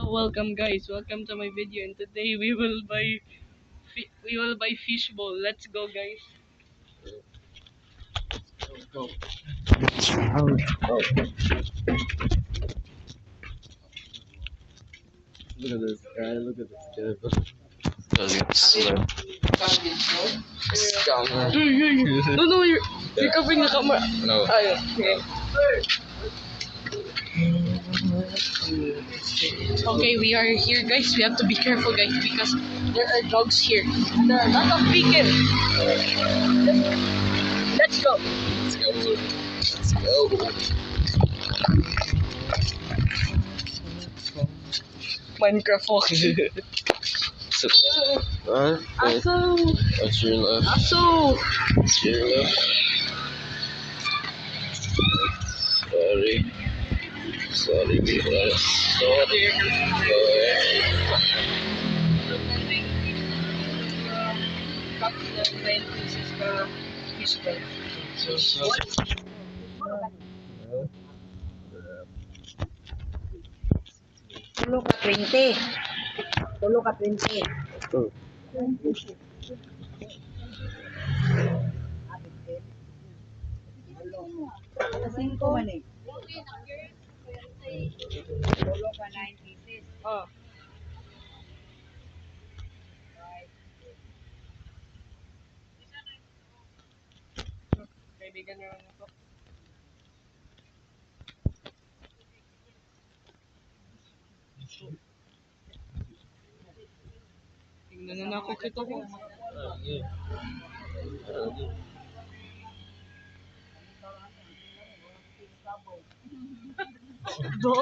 Welcome guys, welcome to my video, and today we will buy fish bowl. Let's go guys. Go. Oh, look at this guy, look at this kid. Does get slow. Scammer. No, you're covering the camera. No. Okay. Okay, we are here guys. We have to be careful guys because there are dogs here. There are a lot of bacon. Let's go. Let's go. Let's go. Minecraft walk. So, alright. Aso. What's your left? Aso. What's your left? Sorry, Bira. Sorry. Tulo ka 20. Tulo ka 20. Oh. Singko man eh. Tulo ka 9 pieces. Oh. Kaibigan naman ako. Tingnan na ako kito ko. Do.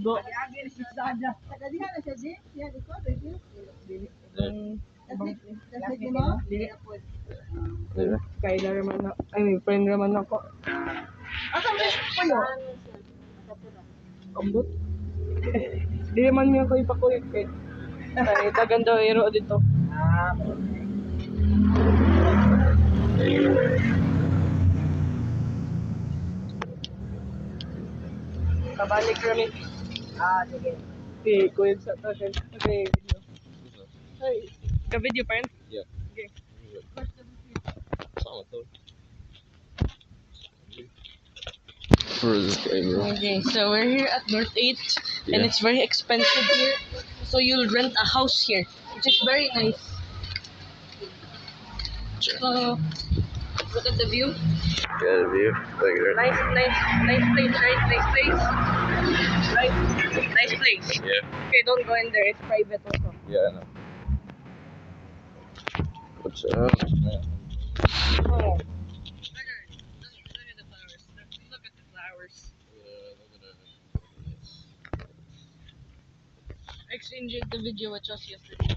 Do. Agil si Sada. Kadihan na siya di. Ya di ko di. Dili mo? Dili po. There. Kailan naman na, friend naman ako. Asa mo ko yo? Ambot. Di man niya ko ipakuyog kay. Ay, taganda ero dito. Ah, Kabalik kami. sige. Okay, kuyog sa to. Okay, video. Ay, ka-video pa yan? Yeah. Okay. Sama to. Where is this guy, bro? Okay, so we're here at North 8 and Yeah. it's very expensive here. So you'll rent a house here, which is very nice. So look at the view. Get a view. Look at it. Nice place, right? Nice place. Right? Nice place. Yeah. Okay, don't go in there, it's private also. Yeah, I know. What's up, man? Oh. Look at the flowers. Look at the flowers. I exchanged the video with us yesterday.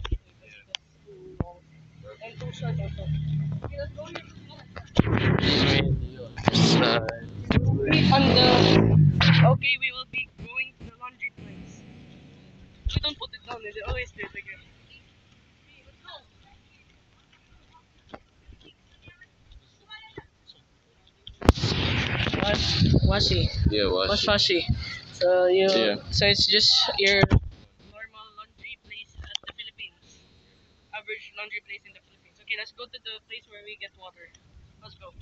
And too short also. Okay, let's go here. On the okay, we will be going to the laundry place. We don't put it down, it always stays again. Washi. Yeah, Wash watch. washi. So Yeah. so it's just your normal laundry place at the Philippines. Average laundry place in the Philippines. Okay, let's go to the place where we get water. Let's go.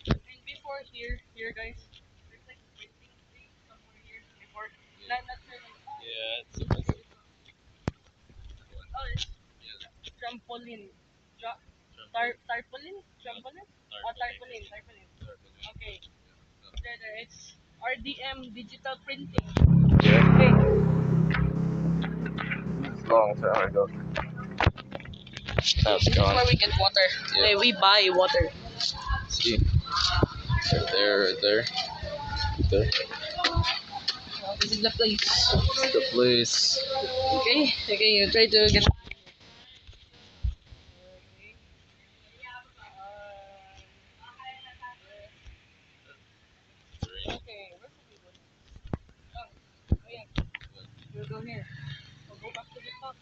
And before here guys, there's like a printing thing somewhere here before. That's where Yeah, it's oh, it's trampoline. Tarpaulin? Trampoline? Oh, tarpaulin. Okay. There. It's RDM digital printing. yeah. Okay. It's a long time ago. That's This is gone. where we get water. Yeah. Hey, we buy water. See. Right there, right there. Right there. This is the place. It's the place. Okay, you try to get. Okay, where's the people? Oh, yeah. We'll go here. We'll go back to the top.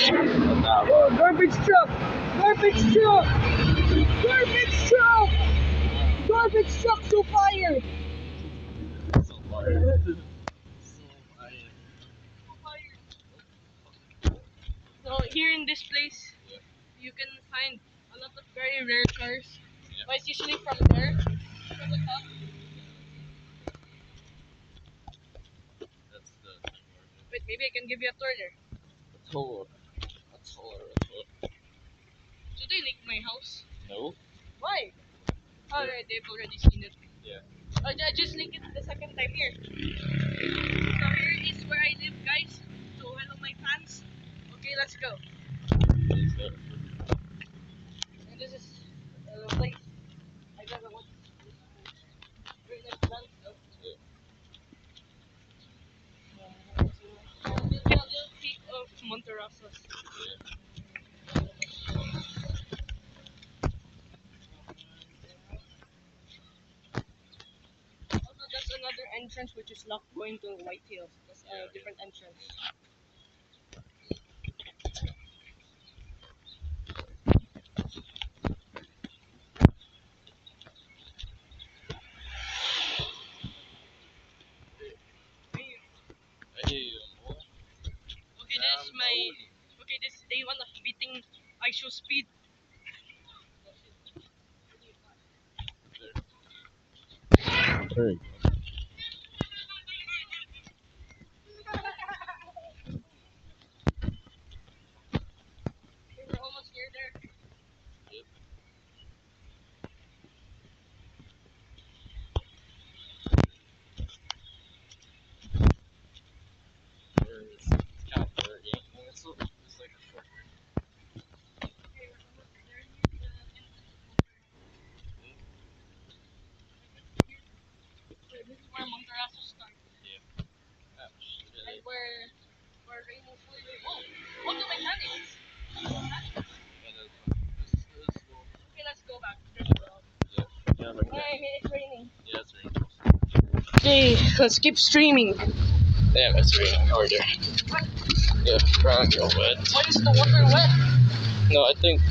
Oh, garbage truck! Garbage truck! Garbage truck! Garbage truck to fire! So here in this place, you can find a lot of very rare cars. But it's usually from there, from the top. Wait, maybe I can give you a tour there. Should I link my house? No? Why? Alright, they've already seen it. Yeah. I just link it the second time here. So here is where I live, guys. So hello my fans. Okay, let's go. And this is the place. I don't know what very nice plants though. A little peak of Monterrosas. Also, that's another entrance which is locked going to White Hills. That's a different entrance. Okay, this is my. Okay, this is day one of beating ISO speed. Very Okay, we're almost near there. Okay, we're almost there. Near the so this is where Monterrosas starts. And where Rain is fully. Oh, auto mechanics. Okay, let's go back. There's a road. I mean, it's raining. Okay, let's keep streaming. Damn, it's raining harder. Yeah, ground you're wet. Why is the water wet? No, I think.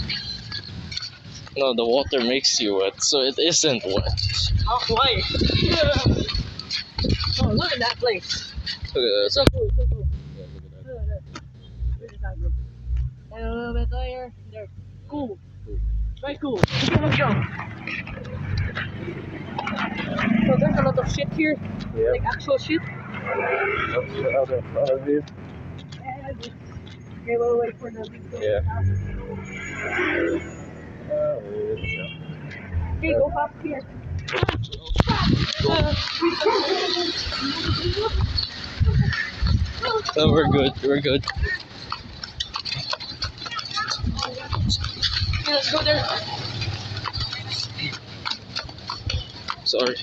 No, the water makes you wet, so it isn't wet. Oh, why? Oh, look at that place. Look at that. So cool, so cool. Yeah, look at that. Look at that. Where's the sound group? And a little bit higher. There. Cool. Very cool. Okay, let's go. So there's a lot of shit here. Yeah. Like actual shit. View. Okay, we'll wait for the big Yeah. Okay, go fast here. No, we're good. We're good. Okay, let's go there. Sorry.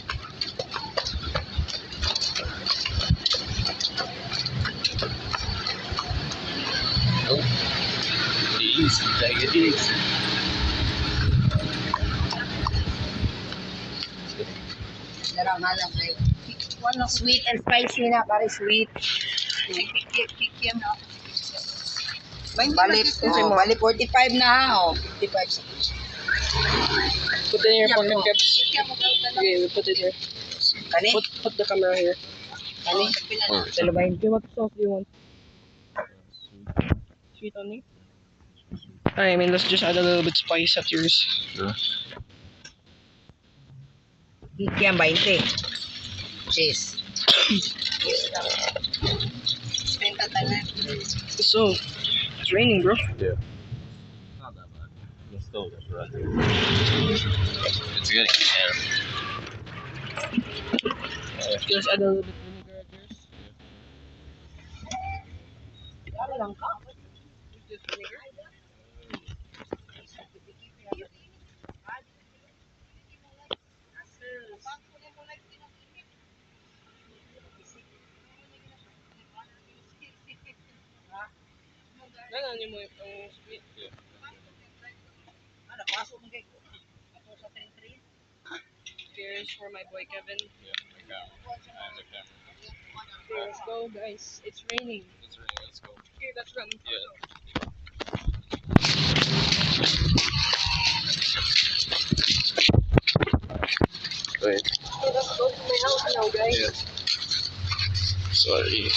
Oh. Easy, take it easy. Darang halang kayo. One sweet and spicy na, pare sweet. Kikiam na. Bali 45 na ha, oh. 55 sa Put it in your pocket, Kev. Okay, we put it here. Kani? Put the camera here. Kani? Dalabahin. Okay, what sauce do you want? Sweet only? I mean, let's just add a little bit spice at yours. Sure. Kikiam 20. Cheese. Benta tanan. So, it's raining, bro. Yeah. Not that bad. It's still good, right? It's getting better. Just add a little bit vinegar at yours. Dami lang ka. Just vinegar. Ano mo yung sweet? Ano, pasok mo kayo. Ako sa 33. Cheers for my boy Kevin. Yeah, the camera. And the camera. Okay, let's go, guys. It's raining. It's raining, let's go. Okay, let's run. Yeah. Wait. So let's go to my house now, guys. Yeah. Sorry.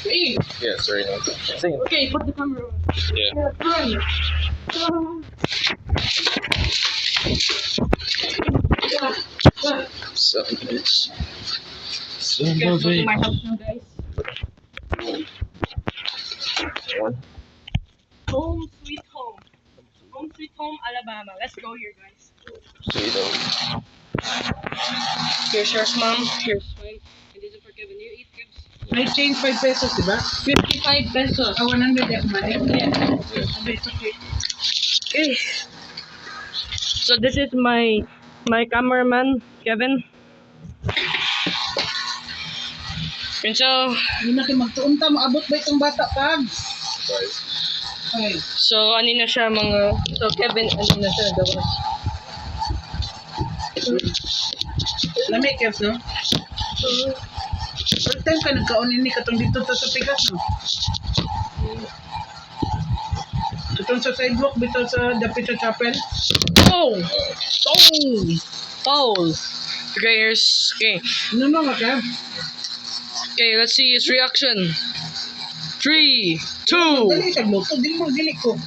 Hey, Yeah, sorry. No. Sing. okay, put the camera on. Yeah. Son of a bitch. Son Okay, of let's go to a my house now, guys. One. Home sweet home. Home sweet home, Alabama. Let's go here, guys. Sweet home. Here's yours, mom. Here's mine. And this is for Kevin. You eat, Kevs. May change 5 pesos, di ba? 55 pesos. 100 yung money. Yeah. Okay. So this is my cameraman, Kevin. And so Hindi na kayo magtuunta, maabot ba itong bata pag? Sorry. Ay, ano na siya mga Kevin ano na siya gawas. lamig Kevs, no? First time ka nagkaon ini katong dito to sa Pigas, no? Katong sa sidewalk bitaw sa dapit sa chapel. Oh! Foul! Okay, Ano na Kev? Okay, let's see his reaction. 3, 2. Dali sa gluto, dili ko. Dili ko.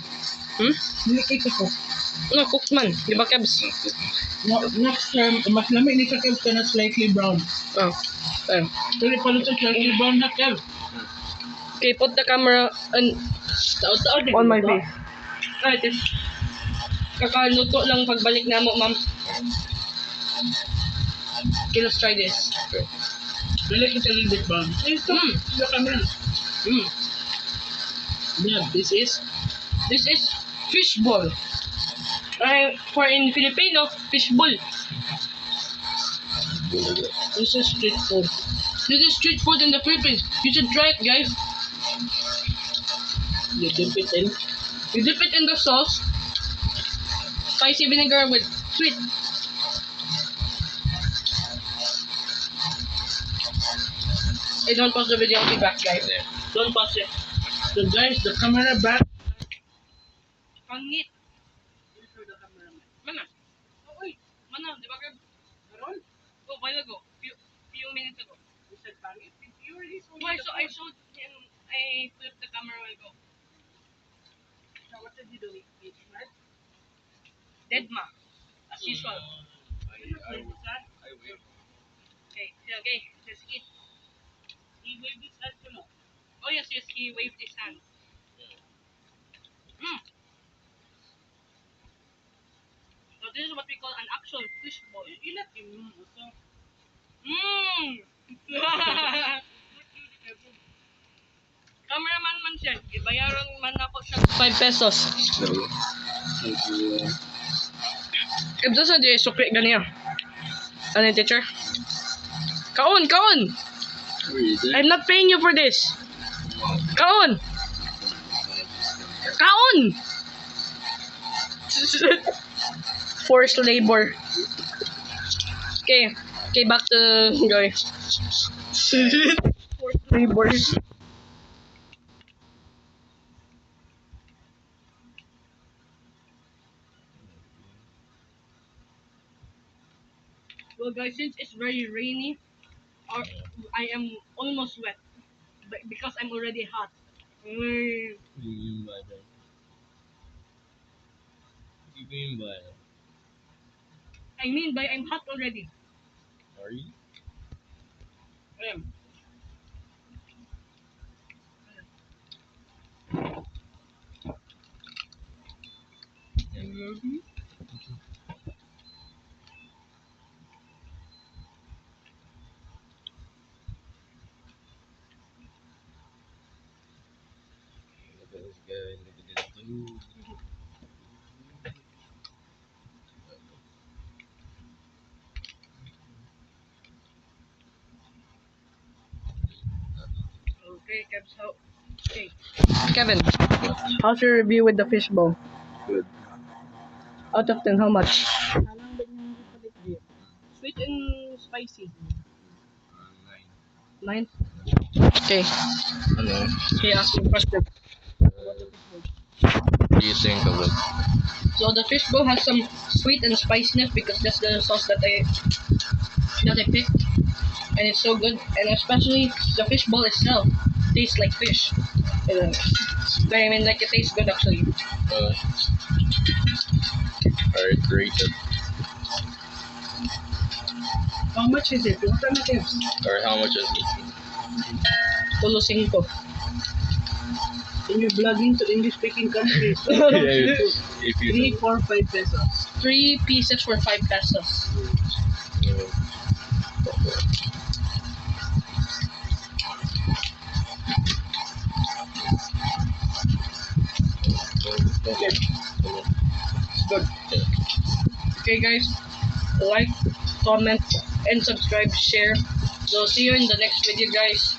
No, cooked man. Di ba, Kebs? No, next time, mas lamig ni sa Kev ka na slightly brown. Oh. Ayun. Dili pa luto slightly brown na Kev. Okay, put the camera on my face. Right, this. Kakaluto lang pagbalik na mo, ma'am. Okay, let's try this. Okay. Dili ko sa little bit brown. Ay, ito. Sa camera. Yeah, this is Fishball. For in Filipino, fishball. this is street food. This is street food in the Philippines. You should try it, guys. You dip it in. You dip it in the sauce. Spicy vinegar with sweet. Hey, don't pause the video. I'll be back, guys. Yeah. Don't pause it. So guys, the camera back. Pangit. Show the cameraman. Mana? Oh, wait. Mana? Di ba, Kev? Karon? Oh, while ago. Few minutes ago. You said pangit? You already saw Why? So I showed him. I flipped the camera a while ago. So what did you do? Eat right? Deadma. As usual. I will. Okay. Okay. Just eat. He waved his hand to no. Oh, yes. He waved his hand. So this is what we call an actual fish ball. You let him also. Cameraman man siya. Ibayaran man ako siya 5 pesos. If doon sa di sukri ganiya. Ano yung teacher? Kaon! I'm not paying you for this. Kaon! Forced labor. Okay, back to Joy. Forced labor. Well, guys, since it's very rainy, I am almost wet, but because I'm already hot. What do you mean by that? What do you mean by that? I mean by I'm hot already. Are you? I am. Look at this guy. Look at this dude. Okay, Kevin, how's your review with the fishbowl? Good. Out of 10, how much? Alang ba niyang ipalit din? Sweet and spicy. 9. 9? Okay. Ano? Okay, ask you a question. What do you think of it? So the fishbowl has some sweet and spiciness because that's the sauce that I picked, and it's so good. And especially the fishbowl itself tastes like fish. I mean, like it tastes good actually. Alright, rated. How much is it? What alternatives? Or how much is it? Tulo 5. Can you plug into English-speaking countries? If you 3, know. 4, 5 pesos. 3 pieces for 5 pesos. Good. Okay, guys, like, comment, and subscribe, share. So see you in the next video, guys.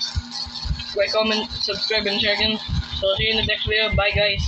Like, comment, subscribe, and share again. So see you in the next video. Bye, guys.